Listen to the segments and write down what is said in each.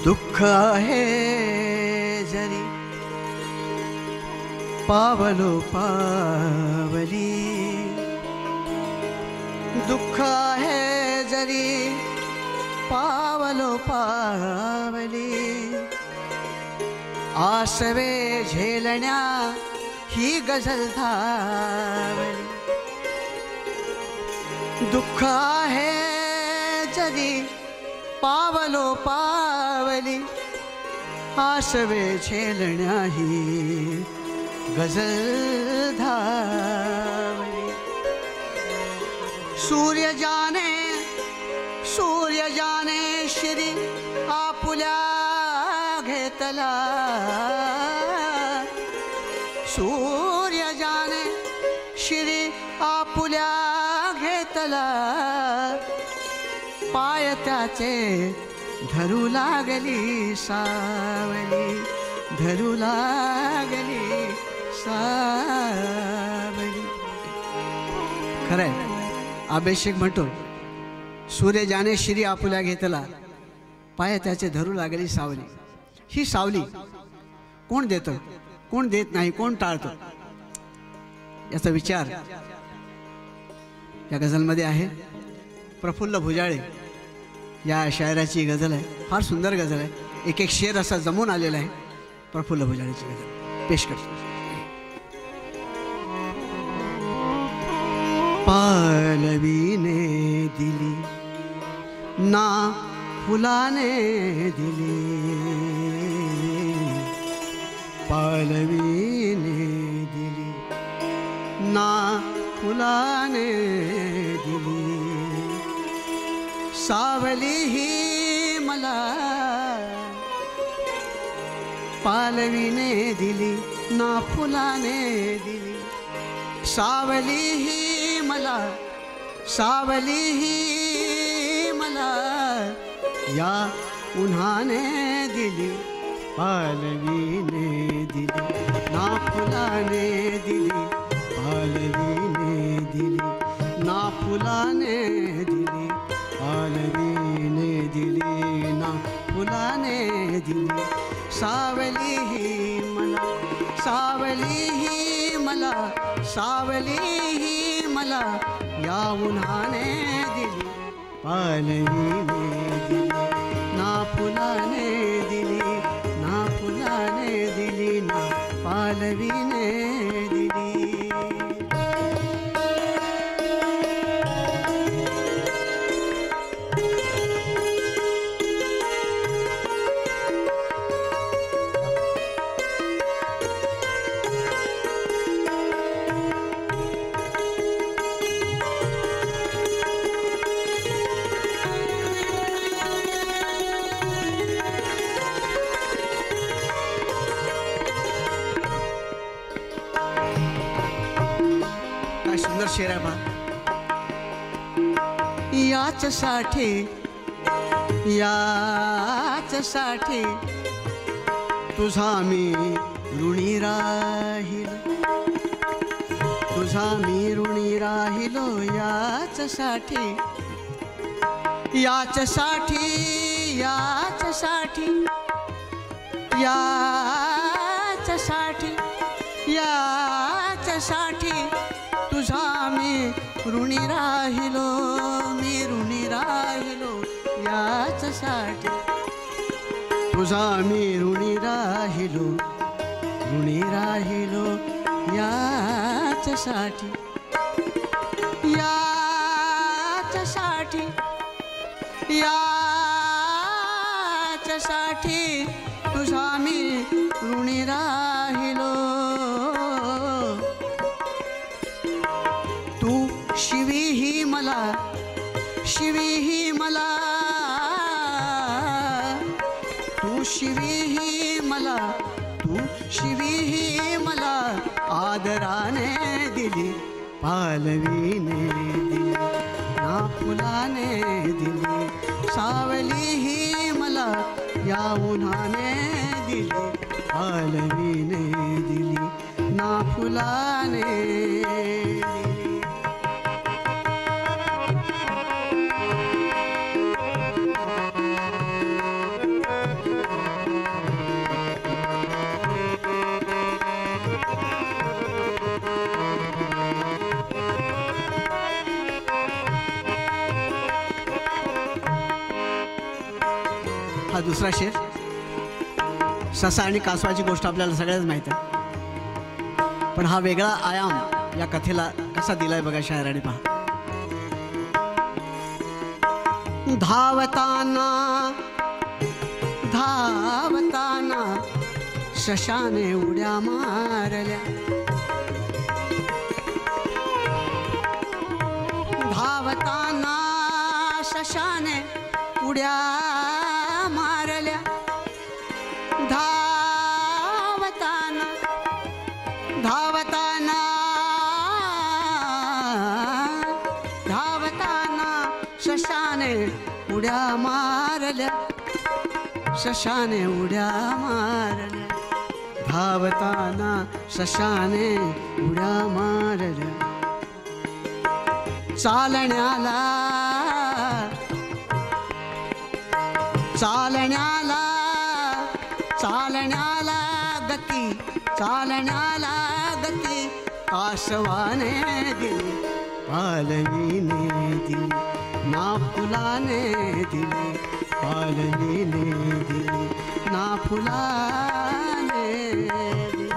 दुःख आहे जरी पावलो पावली, दुःख आहे जरी पावलो पावली, आसवे झेलण्या ही गझल धावली. दुःख आहे जरी पावलो पावली, आसवे झेलण्या ही गझल धावली. सूर्य जाने श्री आपुल्या घेतला, सूर्य जाने श्री आपुल्या घेतला, पाय त्याचे धरू लागली सावली, धरू लागली सावली. खरंय, अभिषेक म्हणतो सूर्य जाने श्री आपुल्या घेतला, पाय त्याचे धरू लागली सावली. ही सावली कोण देतं, कोण देत नाही, कोण टाळतं, याचा विचार या गझलमध्ये आहे. प्रफुल्ल भुजाळे या शायराची गझल आहे, फार सुंदर गझल आहे. एक एक शेर असा जमून आलेला आहे. प्रफुल्ल भुजाळेची गझल पेश करतो. पालवीने दिली ना फुलाने दिली, पालवीने दिली ना फुलाने दिली, सावली ही मला पालवीने दिली ना फुलाने दिली, सावली ही मला, सावली ही मला या उन्हाने दिली, पालवीने दिली ना फुलाने दिली, पालवीने दिली ना फुलाने दिली, पालवीने दिली ना फुलाने दिली, सावली ही मला, सावली ही मला, सावली ही मला या उन्हाने दिली, पालवीने दिली ना फुलाने दिली, ना फुलाने दिली ना पालवीने दिली. सुंदर शेर आहे बा. याचसाठी, याचसाठी तुझा मी ऋणी राहिलो, तुझा मी ऋणी राहिलो, याचसाठी, याचसाठी, याचसाठी, याचसाठी, याचसाठी तुझा मी ऋणी राहिलो, मी ऋणी राहिलो, याचसाठी तुझा मी ऋणी राहिलो, ऋणी राहिलो, याचसाठी, याचसाठी, याचसाठी तुझा मी ऋणी राहिलो. शिवी ही मला, शिवी ही मला, तू शिवी ही मला, तू शिवी ही मला आदराने दिली, पालवीने दिली ना फुलाने दिली, सावली ही मला या उन्हाने दिली, पालवीने दिली ना फुलाने दिली. हा दुसरा शेर. ससा आणि कासवाची गोष्ट आपल्याला सगळ्याच माहीत आहे, पण हा वेगळा आयाम या कथेला कसा दिलाय बघा शायराने. पहा. धावताना धावताना शशाने उड्या मारल्या, धावताना शशाने उड्या मारल्या, धावताना धावताना धावताना शशाने उड्या मारल्या, शशाने उड्या मारल्या, धावताना शशाने उड्या मारल्या. चालण्याला चालण्याला चालण्याला गती, चालण्याला गती कासवाने दिली, पालवीने दिली, ना फुलाने दिली, पालवीने दिली, ना फुलाने दिली.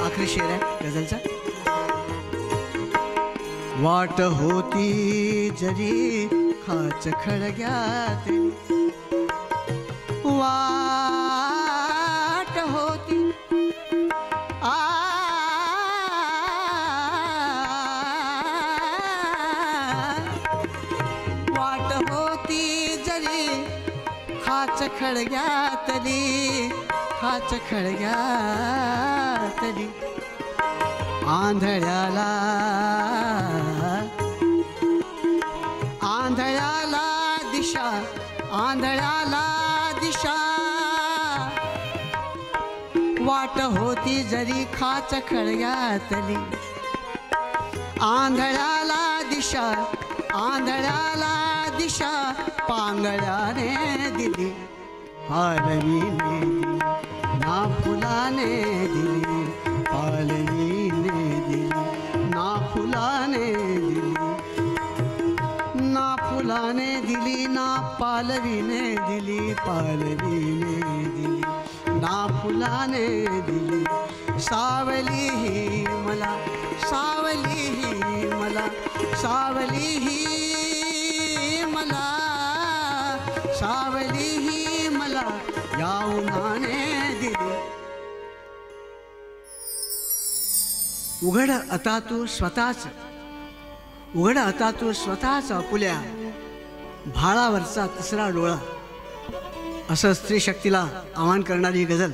आखरी शेर आहे गझलचा. वाट होती जरी खाच खळग्यात, वाट होती वाट होती जरी खाच खळग्यातली, खाच खळग्यातली. आंधळ्याला आंधळ्याला दिशा, आंधळ्याला दिशा, वाट होती जरी खाच खळग्यातली. आंधळ्याला दिशा, आंधळ्याला दिशा, पांगळ्याने दिली, पालवीने दिली, ना फुलाने दिली, पालवीने दिली, ना फुलाने दिली, ना फुलाने दिली, ना पालवीने दिली, पालवीने दिली, ना फुलाने दिली. सावली ही मला, सावली ही मला, सावली ही मला, सावली ही मला या उन्हाने दिली. उघड आता तू स्वतःच, उघड आता तू स्वतःच आपुल्या भाळावरचा तिसरा डोळा, असं स्त्री शक्तीला आवाहन करणारी ही गझल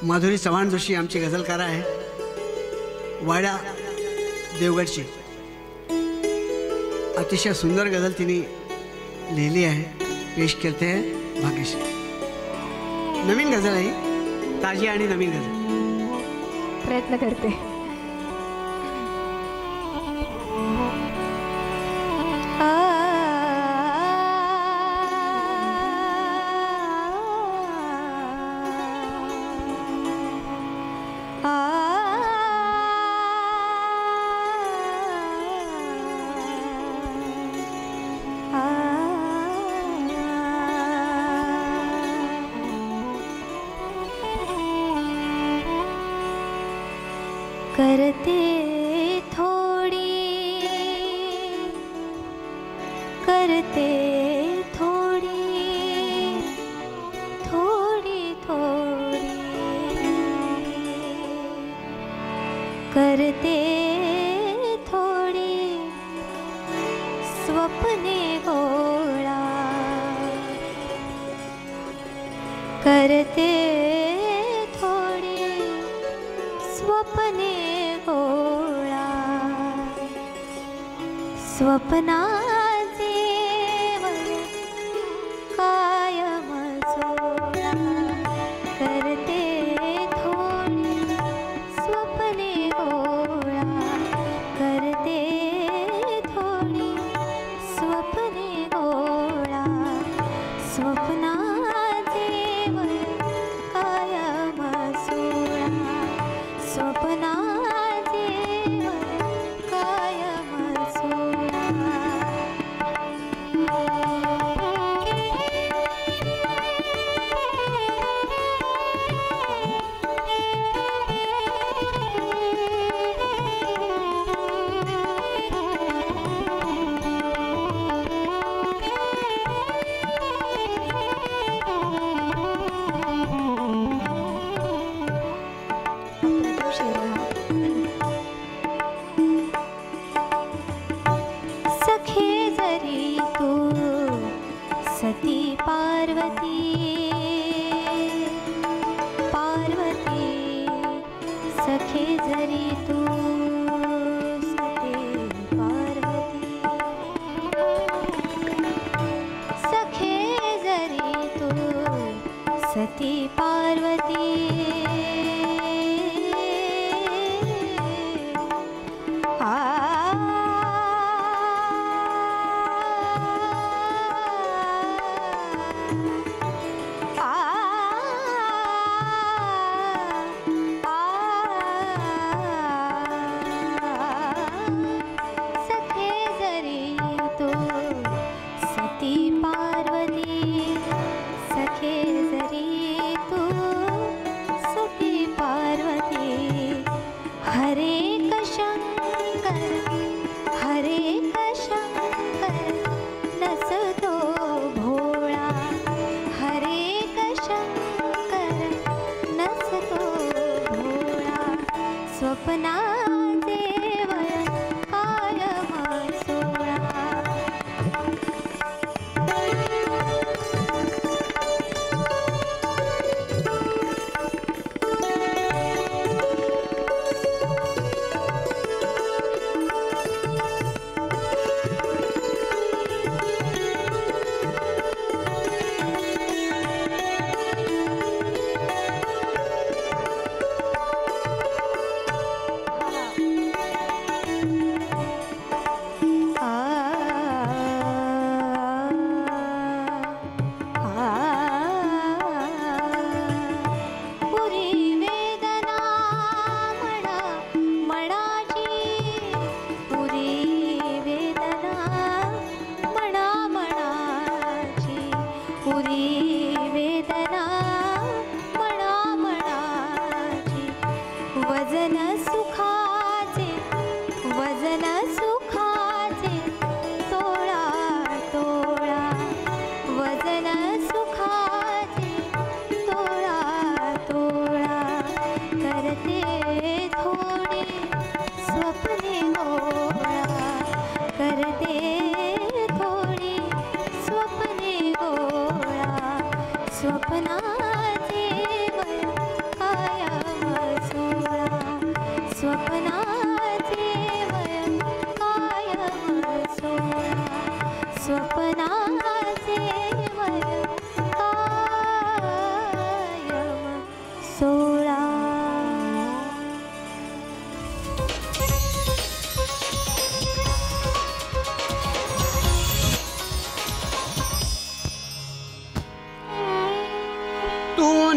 माधुरी चव्हाण जोशी आमची गझलकार आहे, वाडा देवगडची. अतिशय सुंदर गझल तिने लिहिली आहे, पेश करते आहे भाग्यश्री. नवीन गझल आहे, ताजी आणि नवीन गझल. प्रयत्न करते. करते थोड़ी, करते थोड़ी, थोड़ी थोड़ी, करते थोड़ी स्वप्ने गोळा, करते थोड़ी स्वप्ने गोळा, स्वप्नाचे वर कायम पार्वती पार्वती सखे जरी तू सखे पार्वती सखे जरी तू सती पार्वती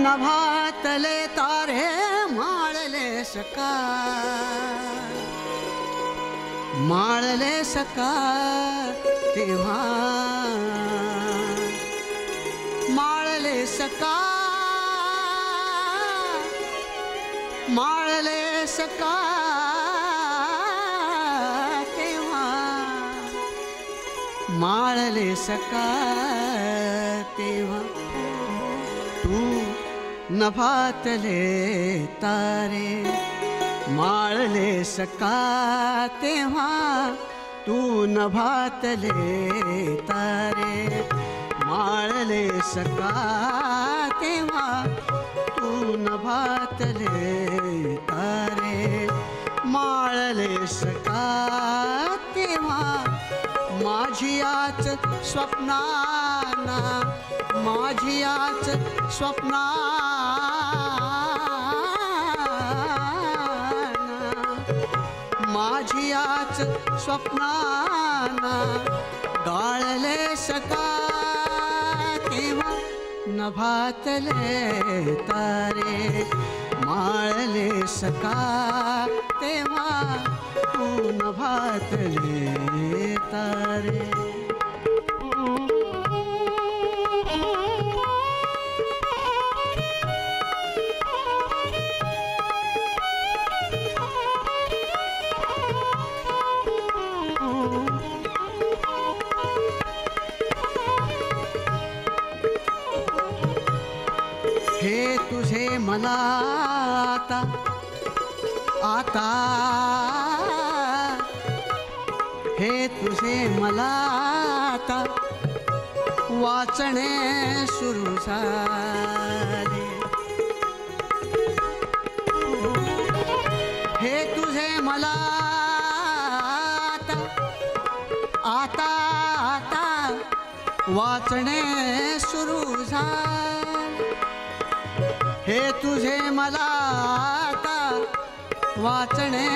नभातले तारे माळले सकाळ तेव्हा माळले सकाळ तेव्हा माळले सकाळ तेव्हा तू नभातले तारे माळले सकाळ तेव्हा तू नभातले तारे माळले सकाळ तेव्हा तू नभातले तारे माळले सकाळ तेव्हा माझी याच स्वप्नाना माझी याच माझी याच स्वप्नाना गाळले सकाळ तेव्हा नभातले तारे माळले सकाळ तेव्हा तू नभातले तारे हे तुझे मला आता हे तुझे मला आता वाचणे सुरू झाले. हे तुझे मला आता आता वाचणे सुरू झाले. हे तुझे मला आता वाचणे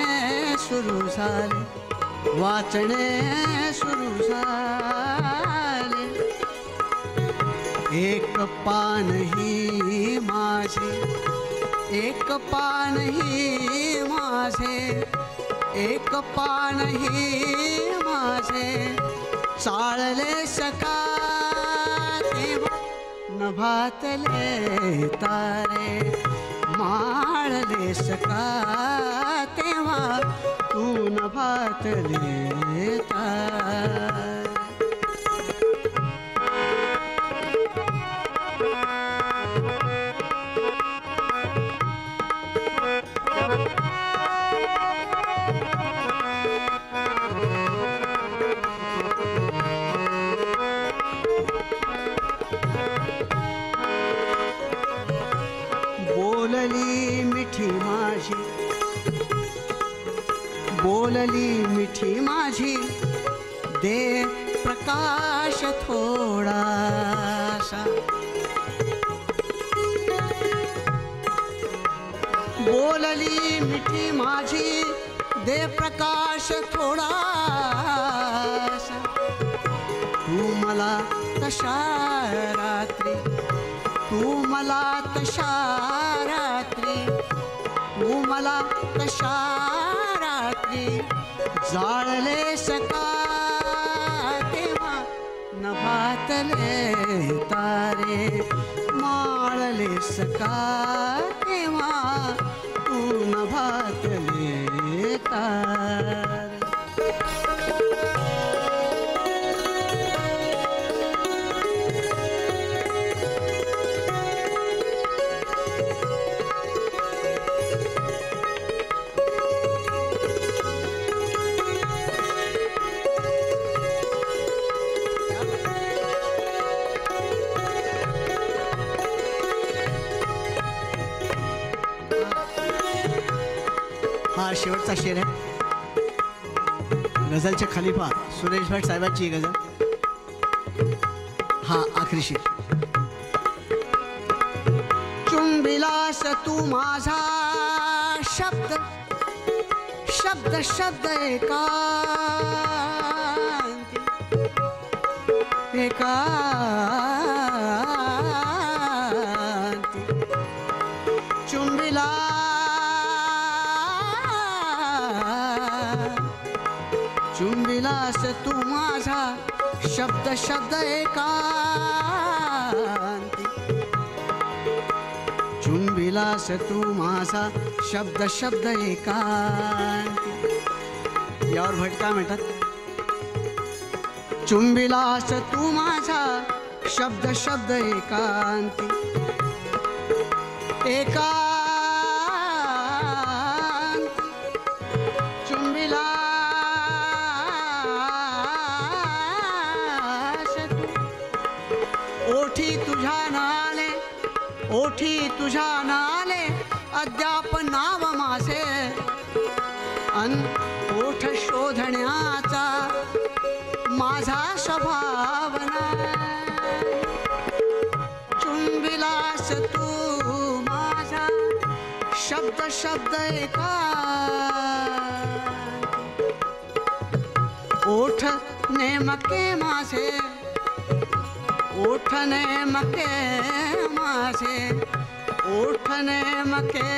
सुरू झाले. वाचणे सुरू झाले. एक पानही माझे, एक पानही माझे, एक पानही माझे चाळले सका तेव्हा नभातले तारे. माळले सका तेव्हा तू नभातले तारे. बोलली मिठी माझी, बोलली मिठी माझी दे प्रकाश थोडासा. बोलली मिठी माझी दे प्रकाश थोडासा. तू मला तशा रात्री, तू मला तशा रात्री, तू मला तशा रात्री जाळले सका तेव्हा नभातले तारे. माळले सका तेव्हा तू नभातले तारे. हा शेवटचा शेर आहे. गझलचे खलिफा सुरेश भट साहेबांची गझल. हा आखरी शेर. चुंबिलास तू माझा शब्द, शब्द शब्द एकांती, एकांती. चुंबिला चुंबिलास तू माझा शब्द शब्द एकांती. चुंबिलास तू माझा शब्द शब्द एकांती. यावर भट काय म्हणतात? चुंबिलास तू माझा शब्द शब्द एकांती, एकांती. चुंबिलास तू ओठी तुझ्या नाले, ओठी तुझ्या नाले अद्याप नाव माझे. अन ओठ शोधण्याचा माझा स्वभाव नाही. चुंबिलास तू माझा शब्द शब्द एकांती. ओठ नेमके माझे, ओठ नेमके माझे, ओठ नेमके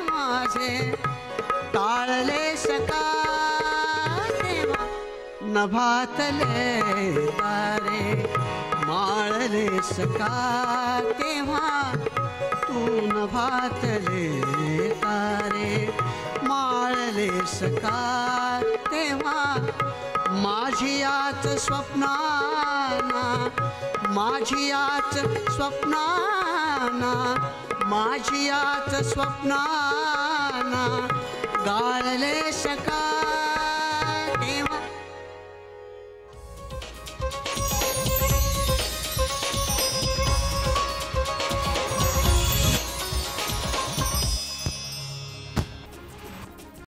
माझे टाळले सका तेव्हा नभातले तारे. माळले सका तेव्हा तू नभातले तारे. माळले सका तेव्हा माझी याच स्वप्नाना, माझी याच स्वप्नाना, माझी याच स्वप्नाना गाळले सका